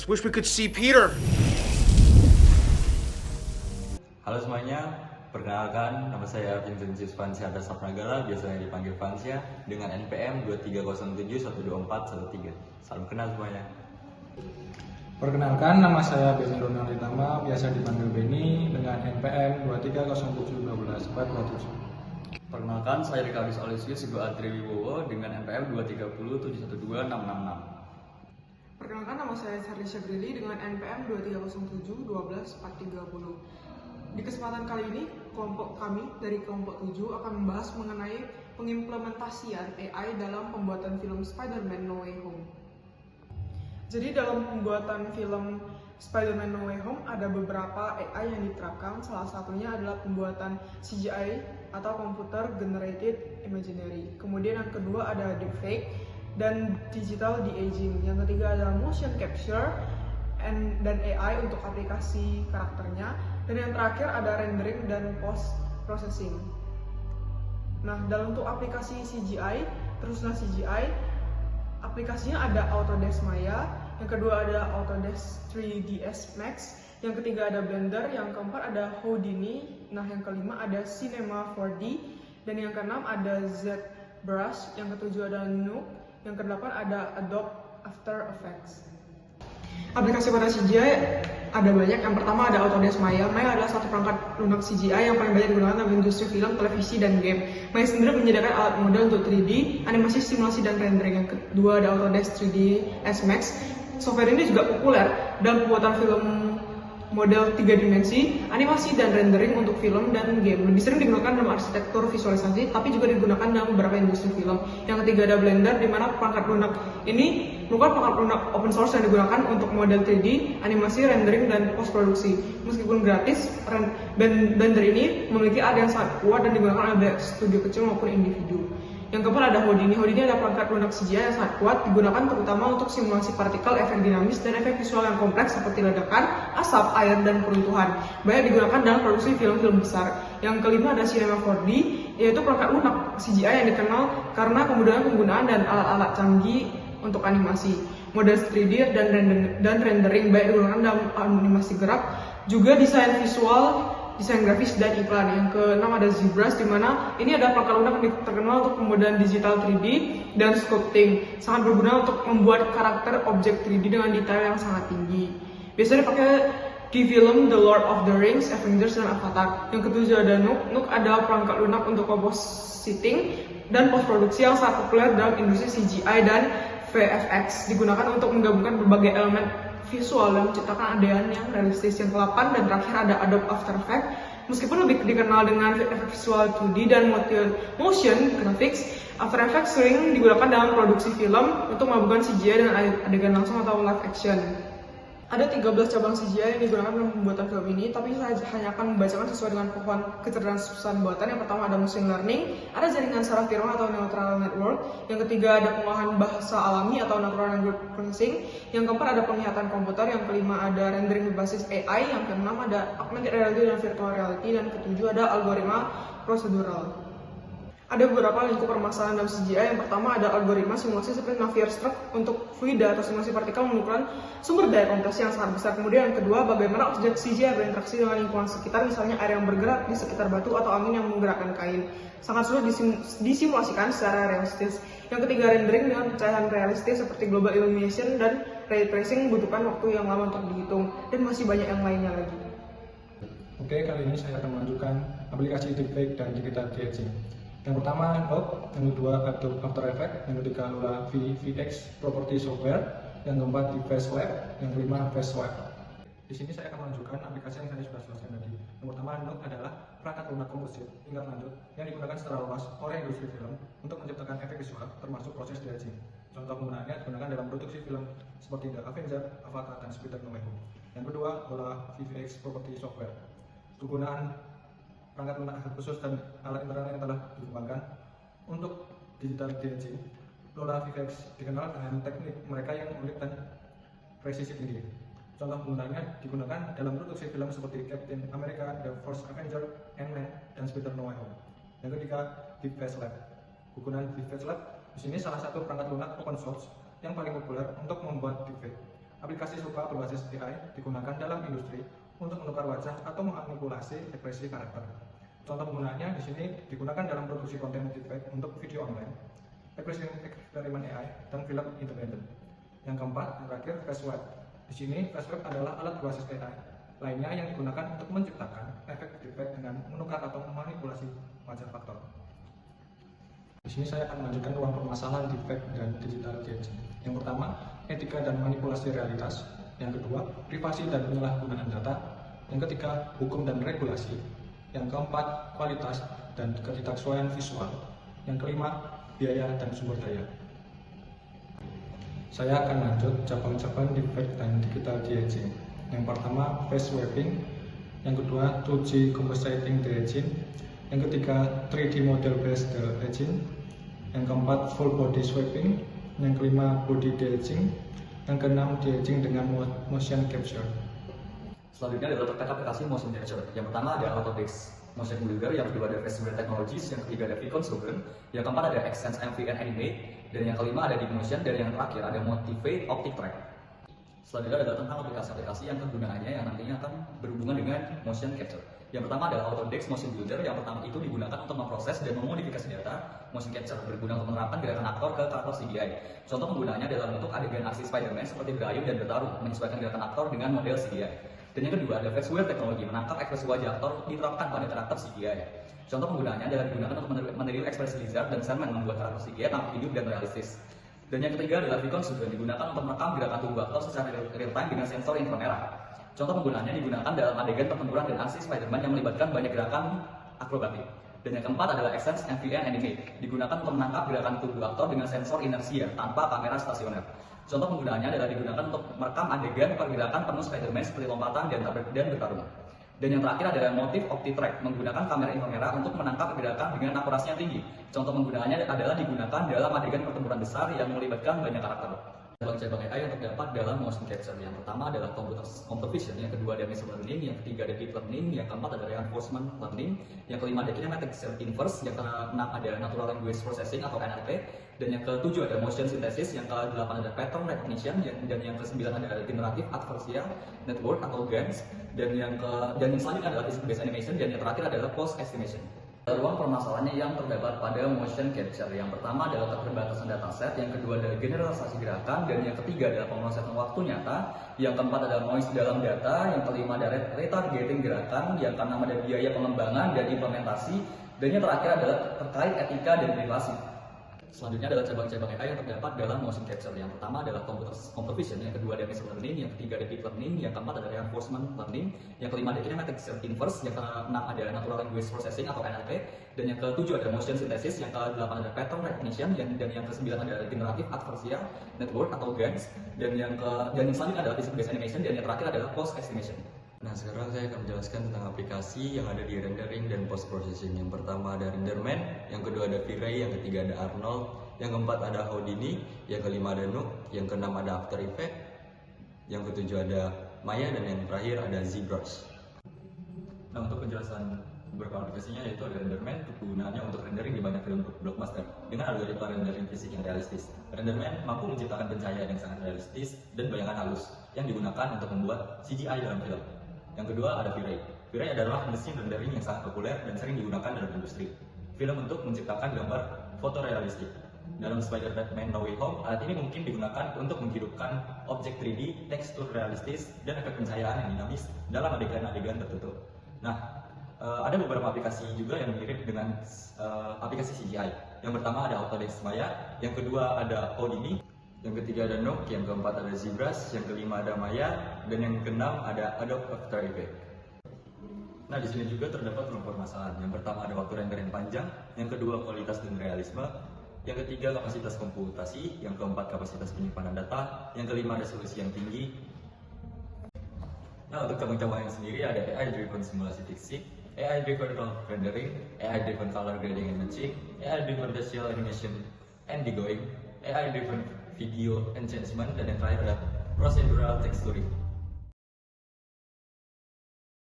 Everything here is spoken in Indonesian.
just wish we could see Peter. Halo semuanya, perkenalkan nama saya Vincenzius Vansyah Dasapnagala, biasanya dipanggil Vansya, dengan NPM 2307124113. Salam kenal semuanya. Perkenalkan, nama saya Benny Ronalditama, biasa dipanggil Benny, dengan NPM 2307121427. Perkenalkan, saya Ricardius Olesius Sigo Adri Wibowo dengan NPM 230712666. Perkenalkan, nama saya Charlie Syagrili dengan NPM 2307121430. Di kesempatan kali ini, kelompok kami dari kelompok 7 akan membahas mengenai pengimplementasian AI dalam pembuatan film Spider-Man No Way Home. Jadi dalam pembuatan film Spider-Man No Way Home ada beberapa AI yang diterapkan, salah satunya adalah pembuatan CGI atau Computer Generated Imaginary. Kemudian yang kedua ada deepfake dan digital de-aging. Yang ketiga adalah motion capture dan AI untuk aplikasi karakternya. Dan yang terakhir ada rendering dan post processing. Nah, dalam untuk aplikasi CGI, aplikasinya ada Autodesk Maya, yang kedua ada Autodesk 3ds Max, yang ketiga ada Blender, yang keempat ada Houdini, nah yang kelima ada Cinema 4D, dan yang keenam ada ZBrush, yang ketujuh ada Nuke, yang kedelapan ada Adobe After Effects. Aplikasi pada CGI ada banyak. Yang pertama ada Autodesk Maya. Maya adalah satu perangkat lunak CGI yang paling banyak digunakan dalam industri film, televisi, dan game. Maya sendiri menyediakan alat model untuk 3D, animasi, simulasi, dan rendering. Yang kedua ada Autodesk 3ds Max. Software ini juga populer dalam pembuatan film model 3 dimensi, animasi, dan rendering untuk film dan game. Lebih sering digunakan dalam arsitektur visualisasi, tapi juga digunakan dalam beberapa industri film. Yang ketiga ada Blender, di mana perangkat lunak ini merupakan perangkat lunak open source yang digunakan untuk model 3D, animasi, rendering, dan post produksi. Meskipun gratis, Blender ini memiliki ada yang sangat kuat dan digunakan oleh studio kecil maupun individu. Yang keempat ada Houdini. Houdini adalah perangkat lunak CGI yang sangat kuat, digunakan terutama untuk simulasi partikel, efek dinamis, dan efek visual yang kompleks seperti ledakan, asap, air, dan peruntuhan. Banyak digunakan dalam produksi film-film besar. Yang kelima ada Cinema 4D, yaitu perangkat lunak CGI yang dikenal karena kemudahan penggunaan dan alat-alat canggih untuk animasi. Model 3D dan rendering baik digunakan dalam animasi gerak, juga desain visual, desain grafis, dan iklan. Yang keenam ada ZBrush, di mana ini adalah perangkat lunak yang terkenal untuk kemudahan digital 3D dan sculpting. Sangat berguna untuk membuat karakter objek 3D dengan detail yang sangat tinggi. Biasanya dipakai di film The Lord of the Rings, Avengers, dan Avatar. Yang ketujuh ada Nuke. Nuke adalah perangkat lunak untuk compositing dan post produksi yang sangat populer dalam industri CGI dan VFX. Digunakan untuk menggabungkan berbagai elemen visual dan menciptakan adegan yang realistis. Yang ke-8 dan terakhir ada Adobe After Effects. Meskipun lebih dikenal dengan efek visual 2D dan motion graphics, After Effects sering digunakan dalam produksi film untuk menggabungkan CGI dan adegan langsung atau live action. Ada 13 cabang CGI yang digunakan dalam pembuatan film ini, tapi saya hanya akan membacakan sesuai dengan pohon kecerdasan buatan. Yang pertama ada machine learning, ada jaringan saraf tiruan atau neural network. Yang ketiga ada pengolahan bahasa alami atau natural language processing. Yang keempat ada penglihatan komputer. Yang kelima ada rendering berbasis AI. Yang keenam ada augmented reality dan virtual reality. Dan ketujuh ada algoritma prosedural. Ada beberapa lingkup permasalahan dalam CGI. Yang pertama ada algoritma simulasi seperti Navier-Stokes untuk fluida atau simulasi partikel memerlukan sumber daya kompresi yang sangat besar. Kemudian yang kedua, bagaimana objek CGI berinteraksi dengan lingkungan sekitar, misalnya air yang bergerak di sekitar batu atau angin yang menggerakkan kain. Sangat sulit disimulasikan secara realistis. Yang ketiga, rendering dengan pencahayaan realistis seperti global illumination dan ray tracing membutuhkan waktu yang lama untuk dihitung, dan masih banyak yang lainnya lagi. Oke, kali ini saya akan menunjukkan aplikasi deepfake dan digital de-aging. Yang pertama Nuke, yang kedua Adobe After Effects, yang ketiga adalah VFX Property Software, yang keempat di FaceLab, yang kelima FaceWeb. Di sini saya akan menunjukkan aplikasi yang saya sudah jelaskan tadi. Yang pertama Nuke adalah perangkat lunak komposit tingkat lanjut yang digunakan secara luas oleh industri film untuk menciptakan efek visual termasuk proses de-aging. Contoh penggunaannya digunakan dalam produksi film seperti The Avengers, Avatar, dan Spider-Man No Way Home. Yang kedua adalah VFX Property Software. Penggunaan perangkat lunak khusus dan alat internal yang telah dikembangkan untuk digital de-aging. Lola VFX dikenal dengan teknik mereka yang unik dan presisi tinggi. Contoh penggunaannya digunakan dalam produksi film seperti Captain America, The First Avenger, Ant-Man, dan Spider-Man No Way Home. Yang ketiga, di FaceLab. Penggunaan di FaceLab di sini salah satu perangkat lunak open source yang paling populer untuk membuat deepfake. Aplikasi SOPA berbasis AI digunakan dalam industri untuk menukar wajah atau memanipulasi ekspresi karakter. Contoh penggunaannya di sini digunakan dalam produksi konten deepfake untuk video online, eksperimen AI, dan film independen. Yang keempat, yang terakhir, FaceWeb. Di sini, FaceWeb adalah alat berbasis AI lainnya yang digunakan untuk menciptakan efek deepfake dengan menukar atau memanipulasi wajah faktor. Di sini saya akan melanjutkan ruang permasalahan deepfake dan digital de-aging. Yang pertama, etika dan manipulasi realitas. Yang kedua, privasi dan penyalahgunaan data. Yang ketiga, hukum dan regulasi. Yang keempat, kualitas dan ketidaksesuaian visual. Yang kelima, biaya dan sumber daya. Saya akan lanjut cabang-cabang deepfake dan digital de-aging. Yang pertama, face swapping. Yang kedua, 2G compensating de-aging. Yang ketiga, 3D model based de-aging. Yang keempat, full body swapping. Yang kelima, body de-aging. Yang keenam, de-aging dengan motion capture. Selanjutnya adalah terkait aplikasi motion capture. Yang pertama ada Autodesk Motion Builder, yang kedua ada Face Technologies, yang ketiga ada Vicon Shogun, yang keempat ada Xsense MVN Animate, dan yang kelima ada Dipmotion, dan yang terakhir ada Motivate Optic Track. Selanjutnya adalah tentang aplikasi-aplikasi yang kegunaannya yang nantinya akan berhubungan dengan motion capture. Yang pertama adalah Autodesk Motion Builder. Yang pertama itu digunakan untuk memproses dan memodifikasi data motion capture, berguna untuk menerapkan gerakan aktor ke karakter CGI. Contoh penggunaannya dalam bentuk adegan aksi Spider-Man seperti berayun dan bertarung, menyesuaikan gerakan aktor dengan model CGI. Dan yang kedua ada FaceWeb teknologi, menangkap ekspresi wajah aktor diterapkan pada karakter CGI. Contoh penggunaannya adalah digunakan untuk meniru ekspresi Lizard dan Sandman, membuat karakter CGI tampak hidup dan realistis. Dan yang ketiga adalah Vicon Shogun, digunakan untuk merekam gerakan tubuh aktor secara real time dengan sensor inframerah. Contoh penggunaannya digunakan dalam adegan pertempuran dan aksi Spider-Man yang melibatkan banyak gerakan akrobatik. Dan yang keempat adalah Xsense MVN Animate, digunakan untuk menangkap gerakan tubuh aktor dengan sensor inersia tanpa kamera stasioner. Contoh penggunaannya adalah digunakan untuk merekam adegan pergerakan penuh Spider-Man seperti lompatan dan bertarung. Dan yang terakhir adalah Motive Optic Track, menggunakan kamera inframerah untuk menangkap gerakan dengan akurasi yang tinggi. Contoh penggunaannya adalah digunakan dalam adegan pertempuran besar yang melibatkan banyak karakter. Cabang-cabang AI yang terdapat dalam motion capture. Yang pertama adalah computer vision, yang kedua ada machine learning, yang ketiga ada deep learning, yang keempat ada reinforcement learning, yang kelima ada kinematic inverse, yang keenam ada natural language processing atau NLP, dan yang ketujuh ada motion synthesis, yang kedelapan ada pattern recognition, dan yang kesembilan ada generative adversarial network atau GANs, dan yang selanjutnya adalah physics based animation, dan yang terakhir adalah post estimation. Ruang permasalahannya yang terdapat pada motion capture. Yang pertama adalah keterbatasan dataset, yang kedua adalah generalisasi gerakan, dan yang ketiga adalah pemrosesan waktu nyata, yang keempat adalah noise dalam data, yang kelima ada retargeting gerakan, yang keenam ada biaya pengembangan dan implementasi, dan yang terakhir adalah terkait etika dan privasi. Selanjutnya adalah cabang-cabang AI yang terdapat dalam motion capture. Yang pertama adalah computer vision, yang kedua ada machine learning, yang ketiga ada deep learning, yang keempat ada reinforcement learning, yang kelima ada kinematic inverse, yang keenam ada natural language processing atau NLP, dan yang ketujuh ada motion synthesis, yang kedelapan ada pattern recognition, dan yang kesembilan ada generative adversarial network atau GANs, dan yang selanjutnya adalah physics based animation, dan yang terakhir adalah post estimation. Nah, sekarang saya akan menjelaskan tentang aplikasi yang ada di rendering dan post processing. Yang pertama ada Renderman, yang kedua ada V-Ray, yang ketiga ada Arnold, yang keempat ada Houdini, yang kelima ada Nuke, yang keenam ada After Effects, yang ketujuh ada Maya, dan yang terakhir ada ZBrush. Nah, untuk penjelasan beberapa aplikasinya yaitu ada Renderman, kegunaannya untuk rendering di banyak film blockbuster dengan algoritma rendering fisik yang realistis. Renderman mampu menciptakan pencahayaan yang sangat realistis dan bayangan halus yang digunakan untuk membuat CGI dalam film. Yang kedua ada V-Ray. V-Ray adalah mesin rendering yang sangat populer dan sering digunakan dalam industri film untuk menciptakan gambar fotorealistik. Dalam Spider-Man No Way Home, alat ini mungkin digunakan untuk menghidupkan objek 3D, tekstur realistis, dan efek pencahayaan yang dinamis dalam adegan-adegan tertentu. Nah, ada beberapa aplikasi juga yang mirip dengan aplikasi CGI. Yang pertama ada Autodesk Maya, yang kedua ada Houdini, yang ketiga ada Nuke, yang keempat ada ZBrush, yang kelima ada Maya, dan yang keenam ada Adobe After Effects. Nah, di sini juga terdapat beberapa permasalahan. Yang pertama ada waktu render yang panjang, yang kedua kualitas dan realisme, yang ketiga kapasitas komputasi, yang keempat kapasitas penyimpanan data, yang kelima resolusi yang tinggi. Nah, untuk cabang-cabang yang sendiri ada AI driven simulasi fisik, AI driven rendering, AI driven color grading and matching, AI driven facial animation and degoing, AI driven video enhancement, dan yang terakhir adalah procedural texturing.